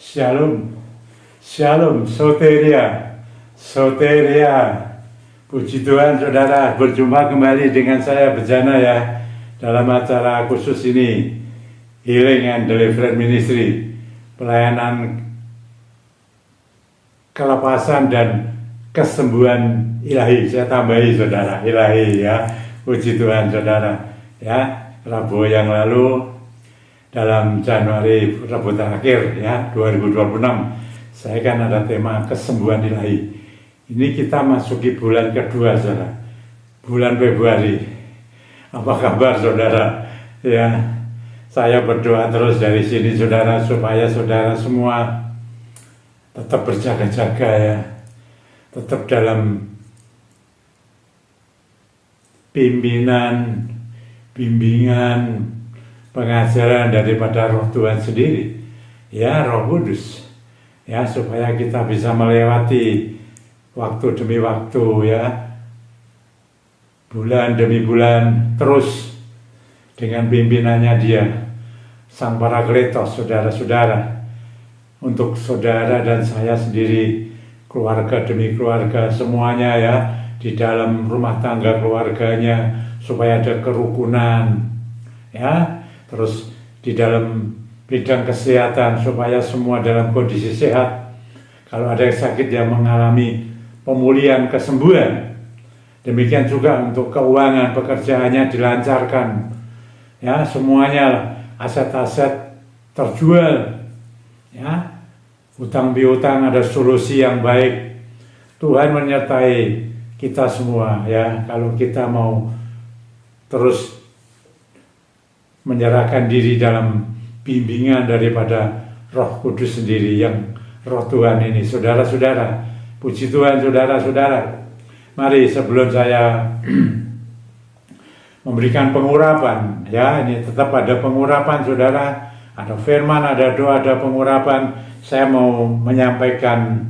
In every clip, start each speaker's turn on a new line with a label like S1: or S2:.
S1: Shalom, Shalom, Soteria, Soteria. Puji Tuhan saudara, berjumpa kembali dengan saya Bejana ya, dalam acara khusus ini, Healing and Deliverance Ministry, pelayanan kelepasan dan kesembuhan ilahi. Saya tambahi saudara, ilahi ya. Puji Tuhan saudara ya. Rabu yang lalu dalam Januari, Rabu terakhir ya 2026, saya kan ada tema kesembuhan ilahi. Ini kita masuki bulan kedua saudara, bulan Februari. Apa kabar saudara ya? Saya berdoa terus dari sini saudara, supaya saudara semua tetap berjaga-jaga ya, tetap dalam bimbingan, pengajaran daripada Roh Tuhan sendiri ya, Roh Kudus ya, supaya kita bisa melewati waktu demi waktu ya, bulan demi bulan, terus dengan pimpinannya Dia, Sang Parakletos, saudara-saudara, untuk saudara dan saya sendiri, keluarga demi keluarga semuanya ya, di dalam rumah tangga keluarganya, supaya ada kerukunan ya, terus di dalam bidang kesehatan supaya semua dalam kondisi sehat. Kalau ada yang sakit yang mengalami pemulihan, kesembuhan. Demikian juga untuk keuangan, pekerjaannya dilancarkan ya, semuanya aset-aset terjual ya, utang piutang ada solusi yang baik. Tuhan menyertai kita semua ya, kalau kita mau terus menyerahkan diri dalam bimbingan daripada Roh Kudus sendiri, yang Roh Tuhan ini. Saudara-saudara, puji Tuhan saudara-saudara. Mari sebelum saya memberikan pengurapan ya, ini tetap ada pengurapan saudara, ada firman, ada doa, ada pengurapan. Saya mau menyampaikan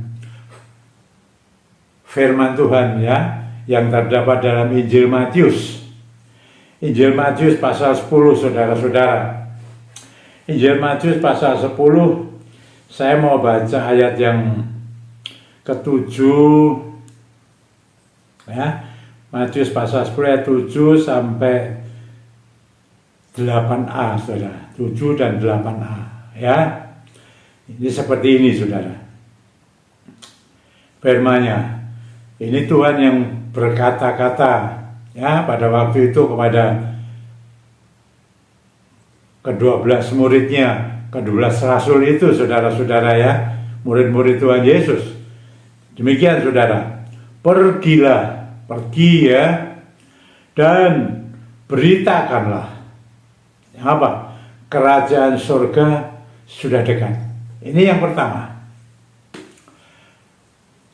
S1: firman Tuhan ya, yang terdapat dalam Injil Matius. Injil Matius pasal 10 saudara-saudara. Injil Matius pasal 10, saya mau baca ayat yang ke-7 ya. Matius pasal 10 ayat 7 sampai 8a saudara, 7 dan 8a ya. Ini seperti ini saudara firman-Nya. Ini Tuhan yang berkata-kata ya pada waktu itu kepada ke-12 muridnya, ke-12 rasul itu saudara-saudara ya, murid-murid Tuhan Yesus. Demikian saudara, pergi ya, dan beritakanlah apa? Kerajaan surga sudah dekat. Ini yang pertama.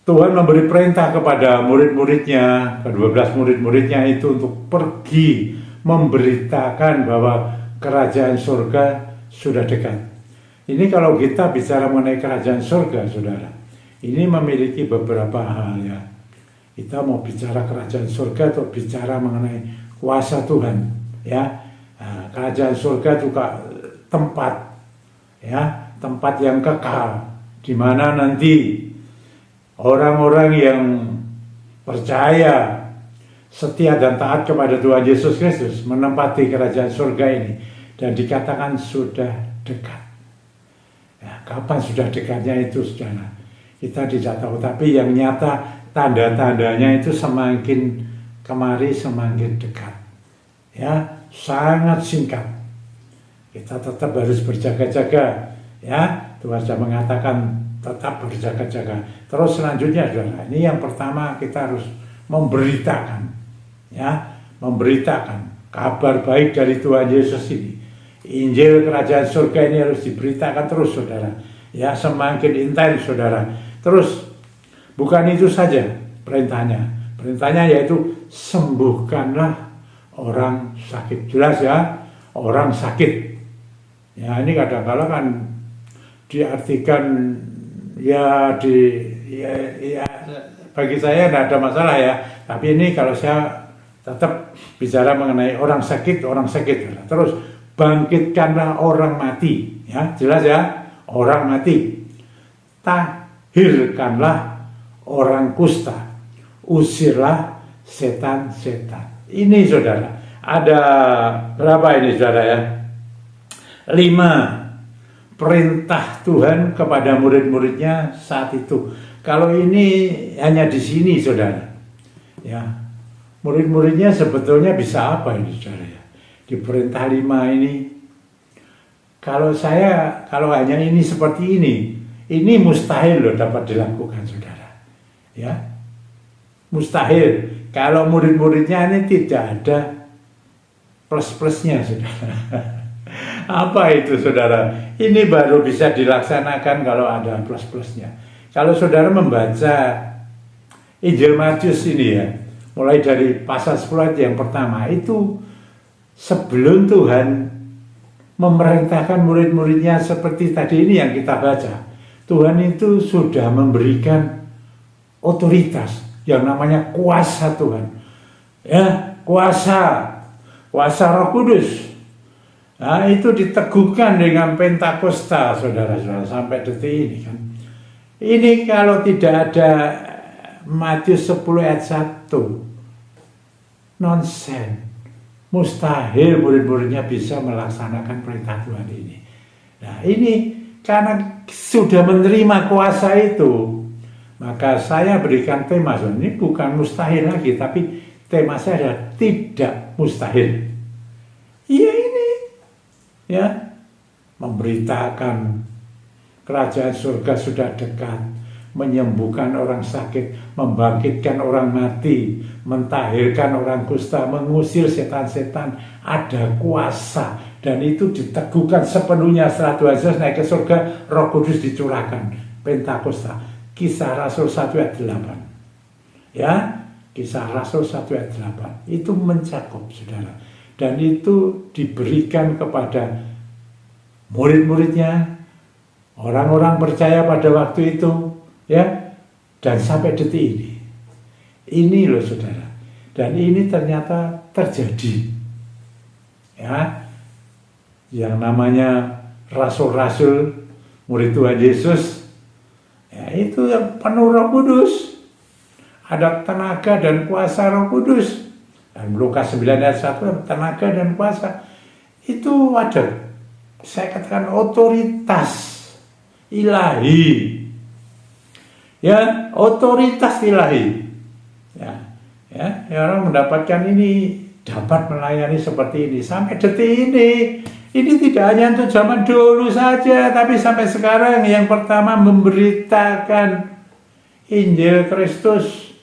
S1: Tuhan memberi perintah kepada murid-muridnya, ke-12 murid-muridnya itu, untuk pergi memberitakan bahwa kerajaan surga sudah dekat. Ini kalau kita bicara mengenai kerajaan surga, saudara, ini memiliki beberapa hal ya. Kita mau bicara kerajaan surga atau bicara mengenai kuasa Tuhan ya. Nah, kerajaan surga juga tempat ya, tempat yang kekal, di mana nanti orang-orang yang percaya, setia dan taat kepada Tuhan Yesus Kristus menempati kerajaan surga ini, dan dikatakan sudah dekat. Ya, kapan sudah dekatnya itu saudara, kita tidak tahu, tapi yang nyata tanda-tandanya itu semakin kemari semakin dekat. Ya, sangat singkat. Kita tetap harus berjaga-jaga ya. Tuhan sudah mengatakan tetap berjaga-jaga. Terus selanjutnya saudara, ini yang pertama, kita harus memberitakan ya, memberitakan kabar baik dari Tuhan Yesus ini. Injil kerajaan surga ini harus diberitakan terus saudara ya, semakin intens saudara. Terus bukan itu saja perintahnya yaitu sembuhkanlah orang sakit. Jelas ya, orang sakit ya. Ini kadang-kadang kan diartikan ya, bagi saya tidak ada masalah ya, tapi ini kalau saya tetap bicara mengenai orang sakit. Terus bangkitkanlah orang mati ya, jelas ya, orang mati. tahirkanlah orang kusta, usirlah setan-setan. Ini saudara, ada berapa ini saudara ya? 5 perintah Tuhan kepada murid-muridnya saat itu. Kalau ini hanya di sini saudara, ya murid-muridnya sebetulnya bisa apa ini saudara ya? Di perintah 5 ini, kalau hanya ini seperti ini mustahil loh dapat dilakukan saudara, ya mustahil. Kalau murid-muridnya ini tidak ada plus-plusnya saudara. Apa itu saudara? Ini baru bisa dilaksanakan kalau ada plus-plusnya. Kalau saudara membaca Injil Matius ini ya, mulai dari pasal 10 yang pertama itu, sebelum Tuhan memerintahkan murid-muridnya seperti tadi ini yang kita baca, Tuhan itu sudah memberikan otoritas yang namanya kuasa Tuhan. Ya, kuasa Roh Kudus. Nah, itu diteguhkan dengan Pentakosta, saudara-saudara, sampai detik ini kan. Ini kalau tidak ada Matius 10 ayat 1, nonsen. Mustahil murid-muridnya bisa melaksanakan perintah Tuhan ini. Nah, ini karena sudah menerima kuasa itu, maka saya berikan tema, ini bukan mustahil lagi, tapi tema saya adalah tidak mustahil. Iya ini, ya, memberitakan kerajaan surga sudah dekat, menyembuhkan orang sakit, membangkitkan orang mati, mentahirkan orang kusta, mengusir setan-setan, ada kuasa, dan itu diteguhkan sepenuhnya setelah Tuhan Yesus naik ke surga, Roh Kudus dicurahkan, Pentakosta. Kisah Rasul 1 ayat 8. Ya, Kisah Rasul 1 ayat 8. Itu mencakup saudara. Dan itu diberikan kepada murid-muridnya, orang-orang percaya pada waktu itu, ya, dan sampai detik ini. Ini loh saudara. Dan ini ternyata terjadi. Ya, yang namanya rasul-rasul, murid Tuhan Yesus, ya, itu yang penuh Roh Kudus. Ada tenaga dan kuasa Roh Kudus. Dan Lukas 9 ayat 1, tenaga dan kuasa. Itu ada, saya katakan, otoritas ilahi. Ya, otoritas ilahi. Ya, orang mendapatkan ini, dapat melayani seperti ini sampai detik ini. Ini tidak hanya untuk zaman dulu saja, tapi sampai sekarang. Yang pertama, memberitakan Injil Kristus,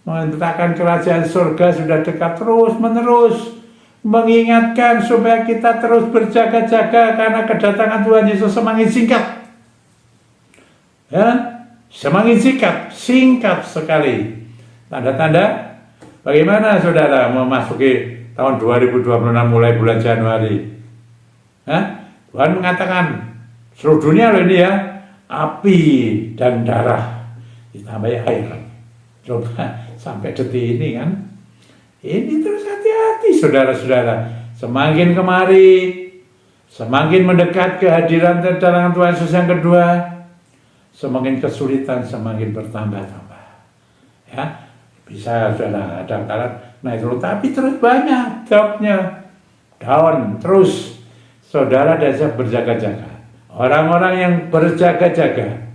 S1: memberitakan kerajaan surga sudah dekat, terus menerus mengingatkan supaya kita terus berjaga-jaga karena kedatangan Tuhan Yesus semakin singkat. Ya, semakin singkat sekali. Tanda-tanda bagaimana saudara memasuki tahun 2026 mulai bulan Januari? Tuhan mengatakan seluruh dunia loh ini ya, api dan darah ditambah air. Coba sampai detik ini kan. Ini terus hati-hati saudara-saudara. Semakin kemari, semakin mendekat kehadiran kedatangan Tuhan Yesus yang kedua, semakin kesulitan semakin bertambah-tambah. Ya, bisa saudara ada kala naik turun, tapi terus banyak dropnya, down terus. Saudara dan saya berjaga-jaga. Orang-orang yang berjaga-jaga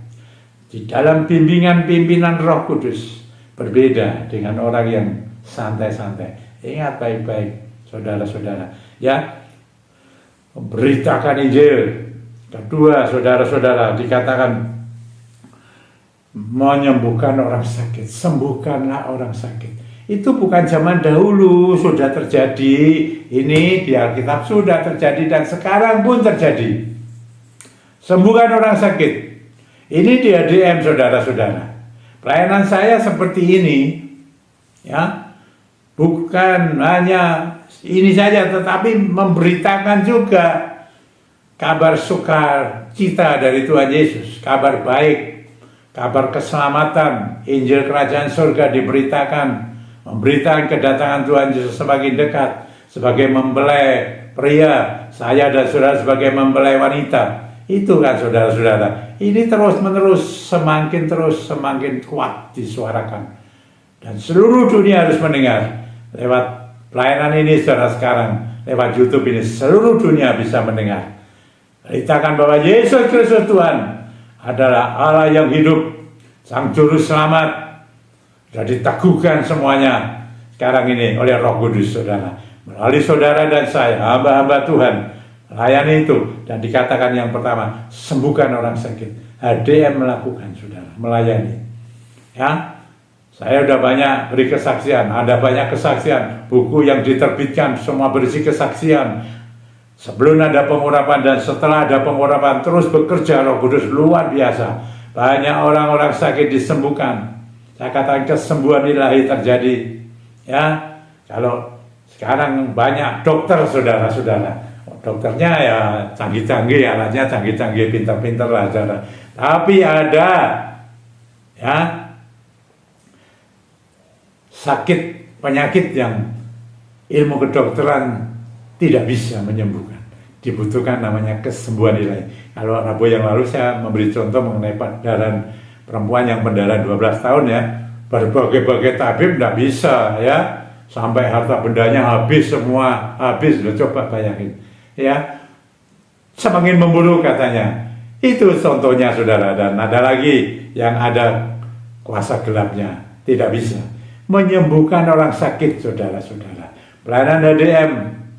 S1: di dalam bimbingan pimpinan Roh Kudus berbeda dengan orang yang santai-santai. Ingat baik-baik, saudara-saudara. Ya, memberitakan Injil. Kedua, saudara-saudara, dikatakan menyembuhkan orang sakit. Sembuhkanlah orang sakit. Itu bukan zaman dahulu, sudah terjadi. Ini di Alkitab sudah terjadi dan sekarang pun terjadi. Sembuhkan orang sakit. Ini di ADM, saudara-saudara. Pelayanan saya seperti ini, ya, bukan hanya ini saja, tetapi memberitakan juga kabar sukacita dari Tuhan Yesus, kabar baik, kabar keselamatan, Injil Kerajaan Surga diberitakan, memberitakan kedatangan Tuhan Yesus semakin dekat, sebagai mempelai pria, saya dan saudara sebagai mempelai wanita. Itu kan saudara-saudara, ini terus-menerus semakin kuat disuarakan. Dan seluruh dunia harus mendengar. Lewat pelayanan ini saudara sekarang, lewat YouTube ini, seluruh dunia bisa mendengar. Beritakan bahwa Yesus Kristus Tuhan adalah Allah yang hidup, Sang Juru Selamat. Sudah diteguhkan semuanya sekarang ini oleh Roh Kudus saudara. Melalui saudara dan saya, hamba-hamba Tuhan, layani itu. Dan dikatakan yang pertama, sembuhkan orang sakit. HDM melakukan saudara, melayani. Ya, saya sudah banyak beri kesaksian, ada banyak kesaksian. Buku yang diterbitkan semua berisi kesaksian. Sebelum ada pengurapan dan setelah ada pengurapan, terus bekerja Roh Kudus luar biasa. Banyak orang-orang sakit disembuhkan. Saya katakan kesembuhan ilahi terjadi. Ya, kalau sekarang banyak dokter saudara-saudara. Dokternya ya canggih-canggih, alatnya canggih-canggih, pintar-pintar lah saudara. Tapi ada ya sakit, penyakit yang ilmu kedokteran tidak bisa menyembuhkan. Dibutuhkan namanya kesembuhan ilahi. Kalau Rabu yang lalu saya memberi contoh mengenai pendarahan perempuan yang pendarahan 12 tahun ya. Berbagai-bagai tabib tidak bisa ya. Sampai harta bendanya habis semua, habis. Coba bayangin ya. Semakin memburuk katanya. Itu contohnya saudara. Dan ada lagi yang ada kuasa gelapnya. Tidak bisa menyembuhkan orang sakit saudara-saudara. Pelayanan HDM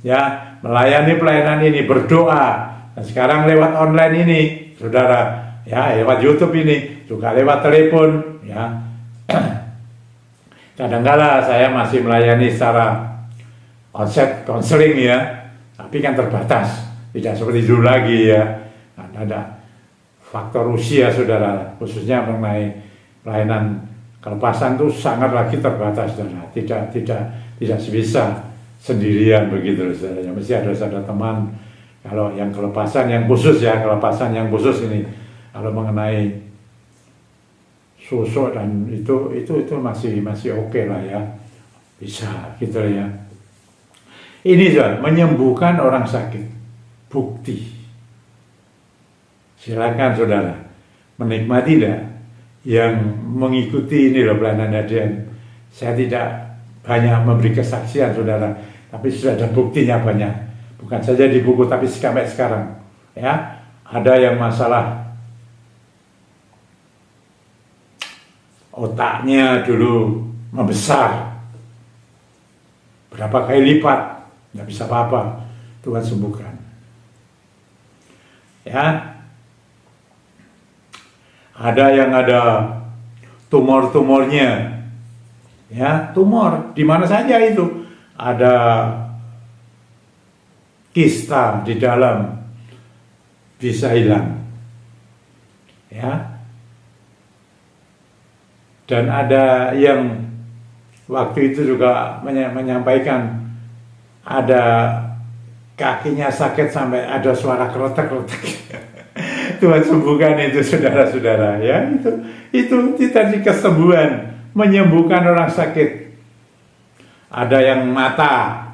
S1: ya, melayani pelayanan ini, berdoa. Dan sekarang lewat online ini saudara, ya lewat YouTube ini, juga lewat telepon ya. Kadang-kala saya masih melayani secara konseling ya, tapi kan terbatas, tidak seperti dulu lagi ya. Ada faktor usia saudara, khususnya mengenai pelayanan kelepasan itu sangat lagi terbatas saudara. Tidak bisa sendirian begitu saudara. Ya, mesti ada teman. Kalau yang kelepasan yang khusus ya, kelepasan yang khusus ini, kalau mengenai sosok dan itu masih oke lah ya, bisa gitu ya. Ini saudara, menyembuhkan orang sakit, bukti. Silakan saudara menikmati dah yang mengikuti ini loh pelayanan HDM. Saya tidak banyak memberi kesaksian saudara, tapi sudah ada buktinya banyak. Bukan saja di buku tapi sampai sekarang ya. Ada yang masalah otaknya dulu membesar berapa kali lipat, nggak bisa apa-apa, Tuhan sembuhkan ya. Ada yang ada tumor-tumornya ya, tumor di mana saja itu, ada kista di dalam, bisa hilang ya. Dan ada yang waktu itu juga menyampaikan ada kakinya sakit sampai ada suara kretek-kretek. Tuhan sembuhkan itu saudara-saudara ya. Itu tadi kesembuhan, menyembuhkan orang sakit. Ada yang mata,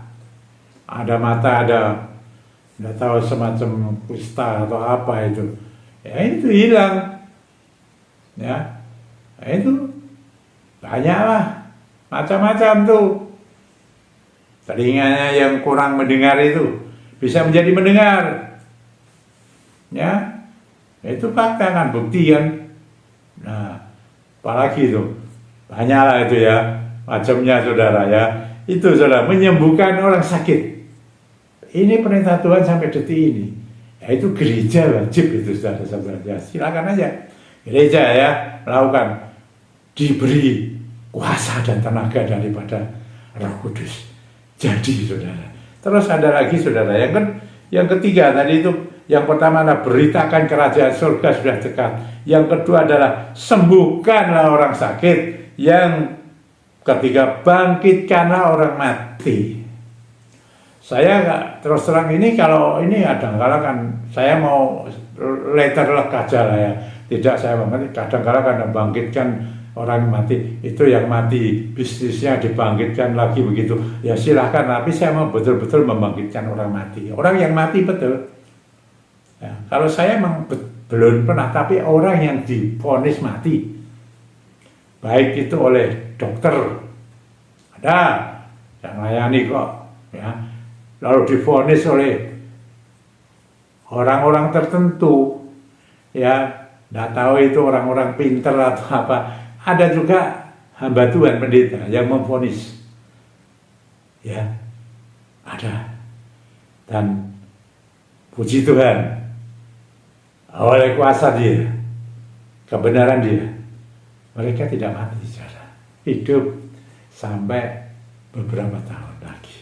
S1: ada nggak tahu semacam kusta atau apa itu, ya itu hilang ya. Nah, itu banyak lah, macam-macam tuh. Telinganya yang kurang mendengar itu bisa menjadi mendengar ya. Itu fakta kan, bukti kan. Nah, apalagi itu banyak lah itu ya, macamnya saudara ya. Itu saudara, menyembuhkan orang sakit. Ini perintah Tuhan sampai detik ini. Ya itu gereja wajib itu saudara-saudara. Ya, silakan aja gereja ya melakukan, diberi kuasa dan tenaga daripada Roh Kudus. Jadi saudara. Terus ada lagi saudara, yang ketiga tadi itu, yang pertama adalah beritakan kerajaan surga sudah dekat. Yang kedua adalah sembuhkanlah orang sakit. Yang ketiga, bangkitkanlah orang mati. Saya terus terang ini, kalau ini kadang-kadang kan saya mau letterlek aja lah ya. Tidak, saya mengerti kadang-kadang kan bangkitkan orang mati. Itu yang mati bisnisnya dibangkitkan lagi begitu. Ya silahkan, tapi saya mau betul-betul membangkitkan orang mati. Orang yang mati betul. Ya, kalau saya memang belum pernah, tapi orang yang divonis mati, baik itu oleh dokter, ada yang layani kok, ya, lalu divonis oleh orang-orang tertentu, ya, nggak tahu itu orang-orang pinter atau apa. Ada juga hamba Tuhan pendeta yang memvonis, ya, ada. Dan puji Tuhan, oleh kuasa dia, kebenaran dia, mereka tidak mati secara hidup sampai beberapa tahun lagi.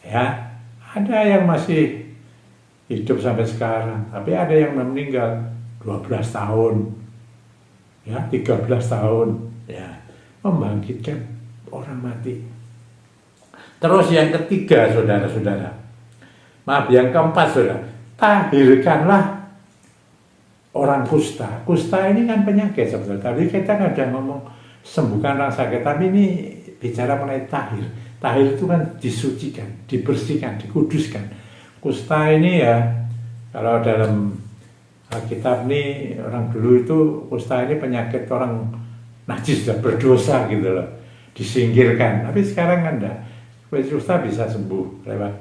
S1: Ya, ada yang masih hidup sampai sekarang, tapi ada yang meninggal 12 tahun, ya, 13 tahun, ya, membangkitkan orang mati. Terus yang ketiga, saudara-saudara, maaf, yang keempat, saudara, tahirkanlah orang kusta. Kusta ini kan penyakit sebetulnya, tapi kita kadang ngomong sembuhkan orang sakit, tapi ini bicara mengenai tahir. Tahir itu kan disucikan, dibersihkan, dikuduskan. Kusta ini ya, kalau dalam Alkitab ini, orang dulu itu kusta ini penyakit orang najis, sudah berdosa gitu loh, disingkirkan. Tapi sekarang kan enggak, kusta bisa sembuh lewat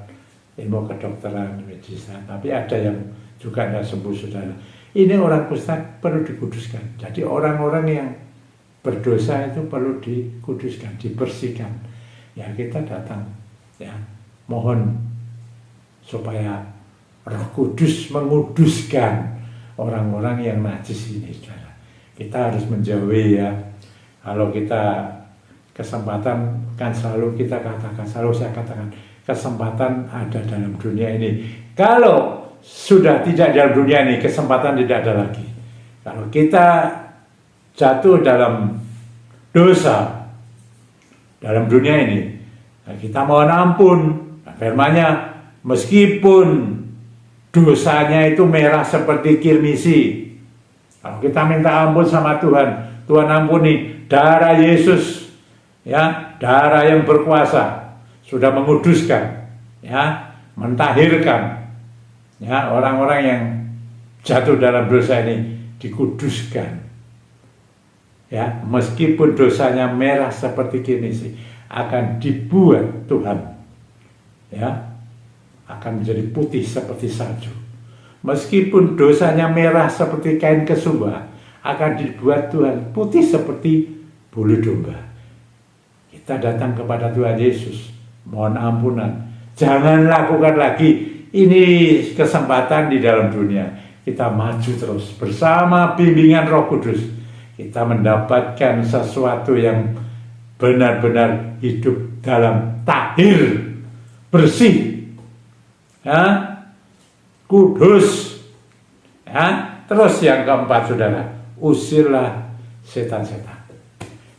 S1: ilmu kedokteran, medis. Tapi ada yang juga enggak sembuh, saudara. Ini orang kusta perlu dikuduskan. Jadi orang-orang yang berdosa itu perlu dikuduskan, dibersihkan. Ya, kita datang, ya, mohon supaya Roh Kudus menguduskan orang-orang yang najis ini, saudara. Kita harus menjauhi, ya. Kalau kita kesempatan, kan selalu kita katakan, selalu saya katakan, kesempatan ada dalam dunia ini. Kalau sudah tidak dalam dunia ini, kesempatan tidak ada lagi. Kalau kita jatuh dalam dosa dalam dunia ini, kita mohon ampun. Firman-Nya, meskipun dosanya itu merah seperti kirmisi, kalau kita minta ampun sama Tuhan, Tuhan ampuni, darah Yesus, ya, darah yang berkuasa sudah menguduskan, ya, mentahirkan, ya, orang-orang yang jatuh dalam dosa ini dikuduskan, ya, meskipun dosanya merah seperti kirmisi, akan dibuat Tuhan, ya, akan menjadi putih seperti salju. Meskipun dosanya merah seperti kain kesumba, akan dibuat Tuhan putih seperti bulu domba. Kita datang kepada Tuhan Yesus, mohon ampunan, jangan lakukan lagi. Ini kesempatan di dalam dunia. Kita maju terus bersama bimbingan Roh Kudus. Kita mendapatkan sesuatu yang benar-benar hidup dalam tahir, bersih, ya, kudus, ya. Terus yang keempat, saudara, usirlah setan-setan.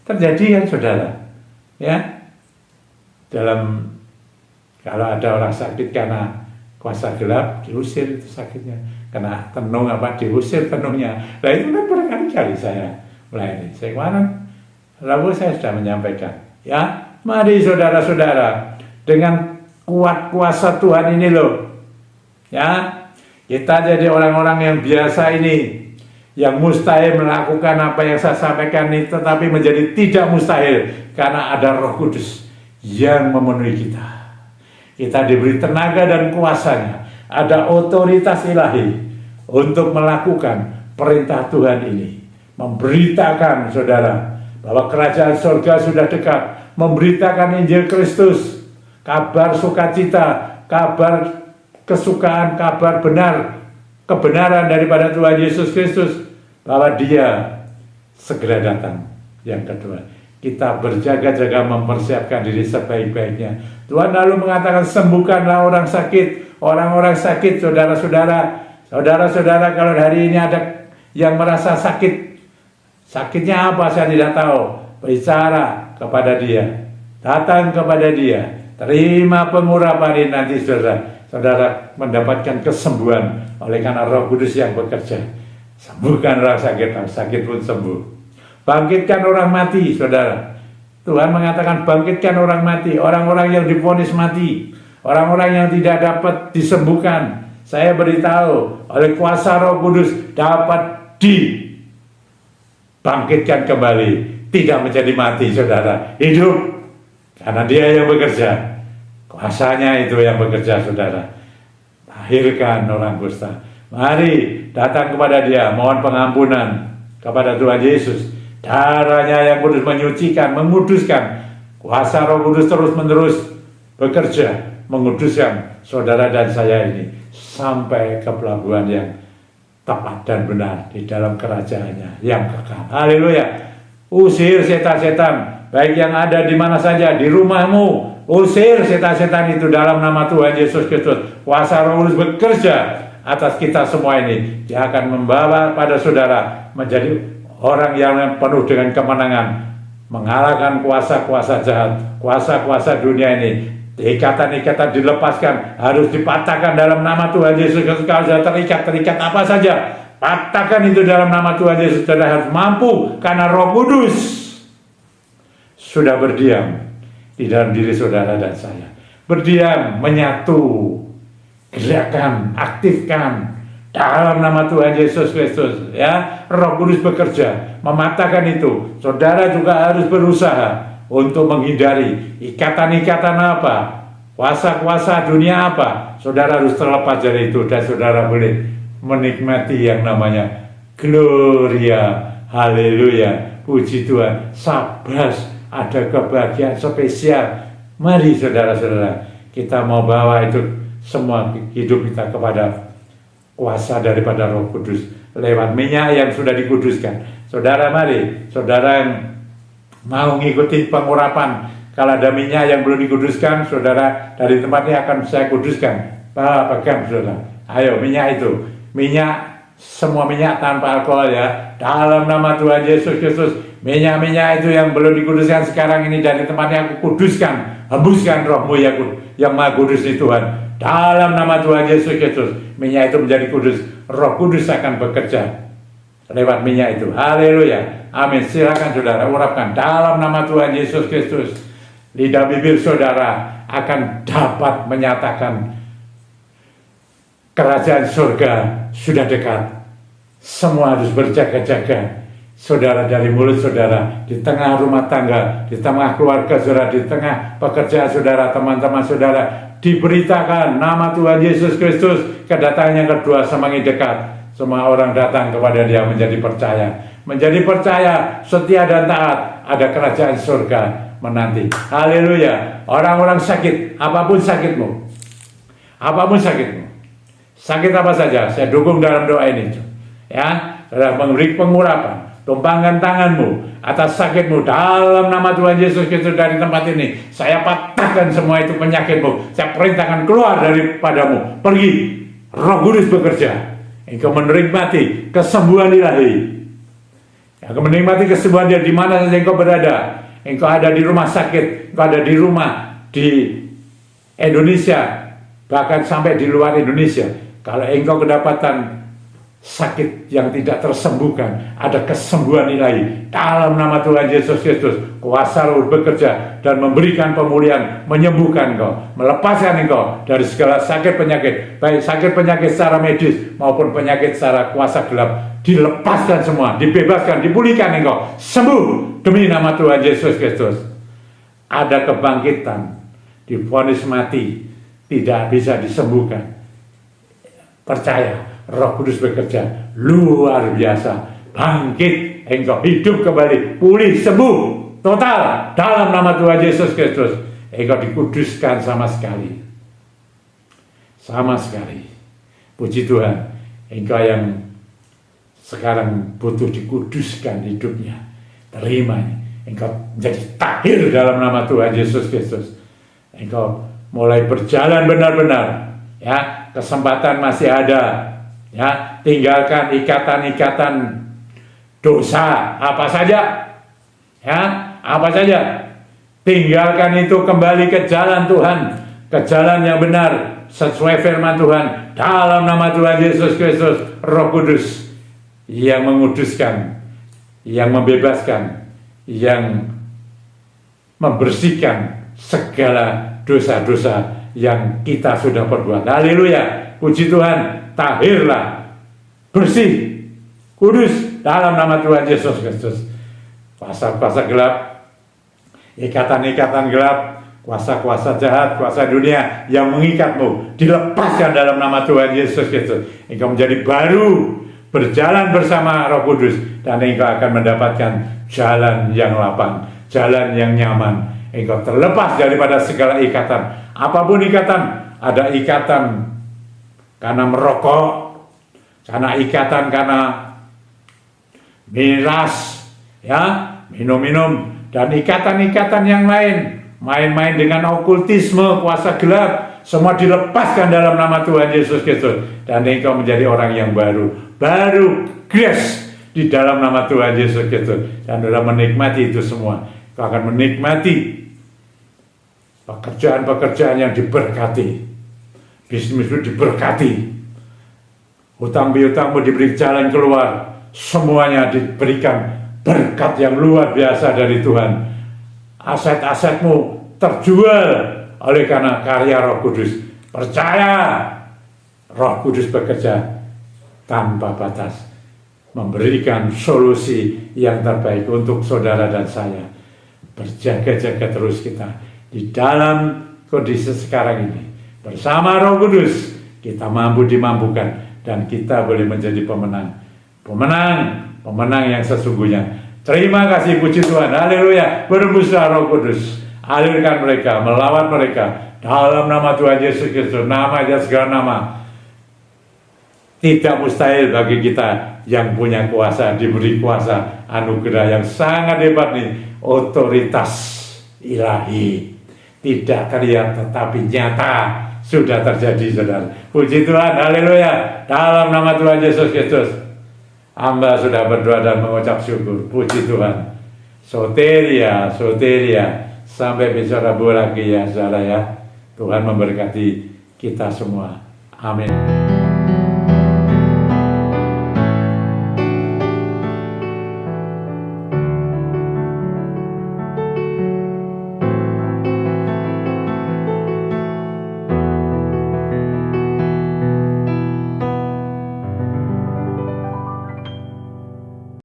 S1: Terjadi kan, saudara, ya, dalam, kalau ada orang sakit karena kuasa gelap, diusir itu sakitnya. Kena tenung apa, diusir tenungnya. Nah, itu kan berkali-kali saya melayani. Saya kemarin, lalu saya sudah menyampaikan, ya, mari saudara-saudara, dengan kuat kuasa Tuhan ini loh, ya, kita jadi orang-orang yang biasa ini, yang mustahil melakukan apa yang saya sampaikan ini, tetapi menjadi tidak mustahil karena ada Roh Kudus yang memenuhi kita. Kita diberi tenaga dan kuasanya, ada otoritas ilahi untuk melakukan perintah Tuhan ini, memberitakan, saudara, bahwa kerajaan surga sudah dekat, memberitakan Injil Kristus, kabar sukacita, kabar kesukaan, kabar benar, kebenaran daripada Tuhan Yesus Kristus, bahwa Dia segera datang. Yang kedua, kita berjaga-jaga mempersiapkan diri sebaik-baiknya. Tuhan lalu mengatakan, sembuhkanlah orang sakit, orang-orang sakit, saudara-saudara. Saudara-saudara, kalau hari ini ada yang merasa sakit, sakitnya apa saya tidak tahu, bicara kepada Dia, datang kepada Dia, terima pengurapan ini, nanti saudara mendapatkan kesembuhan oleh karena Roh Kudus yang bekerja. Sembuhkan orang sakit pun sembuh. Bangkitkan orang mati, saudara. Tuhan mengatakan bangkitkan orang mati, orang-orang yang divonis mati, orang-orang yang tidak dapat disembuhkan, Saya beritahu, oleh kuasa Roh Kudus dapat dibangkitkan kembali, tidak menjadi mati, saudara, hidup. Karena Dia yang bekerja, kuasanya itu yang bekerja, saudara. Lahirkan orang kusta. Mari datang kepada Dia, mohon pengampunan kepada Tuhan Yesus. Darahnya yang kudus menyucikan, menguduskan. Kuasa Roh Kudus terus-menerus bekerja, menguduskan saudara dan saya ini sampai ke pelabuhan yang tepat dan benar di dalam kerajaannya yang kekal. Haleluya. Usir setan-setan, baik yang ada di mana saja, di rumahmu. Usir setan-setan itu dalam nama Tuhan Yesus Kristus. Kuasa Roh Kudus bekerja atas kita semua ini. Dia akan membawa pada saudara menjadi orang yang penuh dengan kemenangan, mengalahkan kuasa-kuasa jahat, kuasa-kuasa dunia ini. Ikatan-ikatan dilepaskan, harus dipatahkan dalam nama Tuhan Yesus Kristus. Kalau sudah terikat apa saja, patahkan itu dalam nama Tuhan Yesus. Saudara harus mampu, karena Roh Kudus sudah berdiam di dalam diri saudara dan saya. Berdiam, menyatu, gerakan, aktifkan dalam nama Tuhan Yesus Kristus. Ya, Roh Kudus bekerja, mematahkan itu. Saudara juga harus berusaha untuk menghindari ikatan-ikatan apa, kuasa-kuasa dunia apa. Saudara harus terlepas dari itu, dan saudara boleh menikmati yang namanya Gloria, haleluya, puji Tuhan. Sabas, ada kebahagiaan spesial. Mari saudara-saudara, kita mau bawa itu semua hidup kita kepada kuasa daripada Roh Kudus lewat minyak yang sudah dikuduskan. Saudara, mari, saudara yang mau ngikuti pengurapan, kalau ada minyak yang belum dikuduskan, saudara, dari tempat ini akan saya kuduskan. Pegang, saudara. Ayo, minyak itu, minyak, semua minyak tanpa alkohol, ya, dalam nama Tuhan Yesus Kristus. Minyak-minyak itu yang belum dikuduskan sekarang ini, dari tempatnya aku kuduskan. Hembuskan rohmu yang maha kudus di Tuhan, dalam nama Tuhan Yesus Kristus. Minyak itu menjadi kudus. Roh Kudus akan bekerja lewat minyak itu. Haleluya. Amin. Silakan saudara urapkan dalam nama Tuhan Yesus Kristus. Lidah bibir saudara akan dapat menyatakan kerajaan surga sudah dekat. Semua harus berjaga-jaga. Saudara, dari mulut saudara, di tengah rumah tangga, di tengah keluarga saudara, di tengah pekerjaan saudara, teman-teman saudara, diberitakan nama Tuhan Yesus Kristus, kedatangan yang kedua semakin dekat. Semua orang datang kepada Dia menjadi percaya, setia dan taat. Ada kerajaan surga menanti. Haleluya. Orang-orang sakit, apapun sakitmu, sakit apa saja, saya dukung dalam doa ini. Ya, saudara memberi pengurapan. Tumpangkan tanganmu atas sakitmu dalam nama Tuhan Yesus Kristus. Dari tempat ini saya patahkan semua itu penyakitmu. Saya perintahkan keluar daripadamu. Pergi. Roh Kudus bekerja. Engkau menikmati kesembuhan ilahi. Engkau menikmati kesembuhan Dia di mana saja engkau berada. Engkau ada di rumah sakit, engkau ada di rumah di Indonesia, bahkan sampai di luar Indonesia. Kalau engkau kedapatan sakit yang tidak tersembuhkan, ada kesembuhan ilahi dalam nama Tuhan Yesus Kristus. Kuasa Roh bekerja dan memberikan pemulihan, menyembuhkan engkau, melepaskan engkau dari segala sakit penyakit, baik sakit penyakit secara medis maupun penyakit secara kuasa gelap. Dilepaskan semua, dibebaskan, dipulihkan engkau, sembuh demi nama Tuhan Yesus Kristus. Ada kebangkitan, divonis mati, tidak bisa disembuhkan. Percaya, Roh Kudus bekerja luar biasa. Bangkit, engkau hidup kembali, pulih, sembuh, total dalam nama Tuhan Yesus Kristus. Engkau dikuduskan sama sekali. Puji Tuhan, engkau yang sekarang butuh dikuduskan hidupnya, terima ini. Engkau menjadi tahir dalam nama Tuhan Yesus Kristus. Engkau mulai berjalan benar-benar, ya, kesempatan masih ada. Ya, tinggalkan ikatan-ikatan dosa apa saja, ya, apa saja. Tinggalkan itu, kembali ke jalan Tuhan, ke jalan yang benar sesuai firman Tuhan dalam nama Tuhan Yesus Kristus. Roh Kudus yang menguduskan, yang membebaskan, yang membersihkan segala dosa-dosa yang kita sudah perbuat. Haleluya. Puji Tuhan, tahirlah, bersih, kudus dalam nama Tuhan Yesus Kristus. Kuasa-kuasa gelap, ikatan-ikatan gelap, kuasa-kuasa jahat, kuasa dunia yang mengikatmu, dilepaskan dalam nama Tuhan Yesus Kristus. Engkau menjadi baru, berjalan bersama Roh Kudus, dan engkau akan mendapatkan jalan yang lapang, jalan yang nyaman. Engkau terlepas daripada segala ikatan. Apapun ikatan, ada ikatan karena merokok, karena ikatan karena miras, ya, minum-minum, dan ikatan-ikatan yang lain, main-main dengan okultisme, kuasa gelap, semua dilepaskan dalam nama Tuhan Yesus Kristus, dan engkau menjadi orang yang baru, grace di dalam nama Tuhan Yesus Kristus, dan dalam menikmati itu semua, kau akan menikmati pekerjaan-pekerjaan yang diberkati, bisnismu diberkati, hutang piutangmu diberi jalan keluar, semuanya diberikan berkat yang luar biasa dari Tuhan. Aset-asetmu terjual oleh karena karya Roh Kudus. Percaya, Roh Kudus bekerja tanpa batas, memberikan solusi yang terbaik untuk saudara dan saya. Berjaga-jaga terus kita di dalam kondisi sekarang ini. Bersama Roh Kudus kita mampu dimampukan, dan kita boleh menjadi pemenang yang sesungguhnya. Terima kasih, puji Tuhan, haleluya. Berembuslah Roh Kudus, alirkan mereka, melawat mereka dalam nama Tuhan Yesus Kristus, nama aja segala nama. Tidak mustahil bagi kita yang punya kuasa, diberi kuasa anugerah yang sangat hebat nih, otoritas ilahi, tidak terlihat tetapi nyata sudah terjadi, saudara. Puji Tuhan, haleluya. Dalam nama Tuhan Yesus Kristus, hamba sudah berdoa dan mengucap syukur. Puji Tuhan. Soteria. Sampai bicara lagi ya, saudara ya. Tuhan memberkati kita semua. Amin.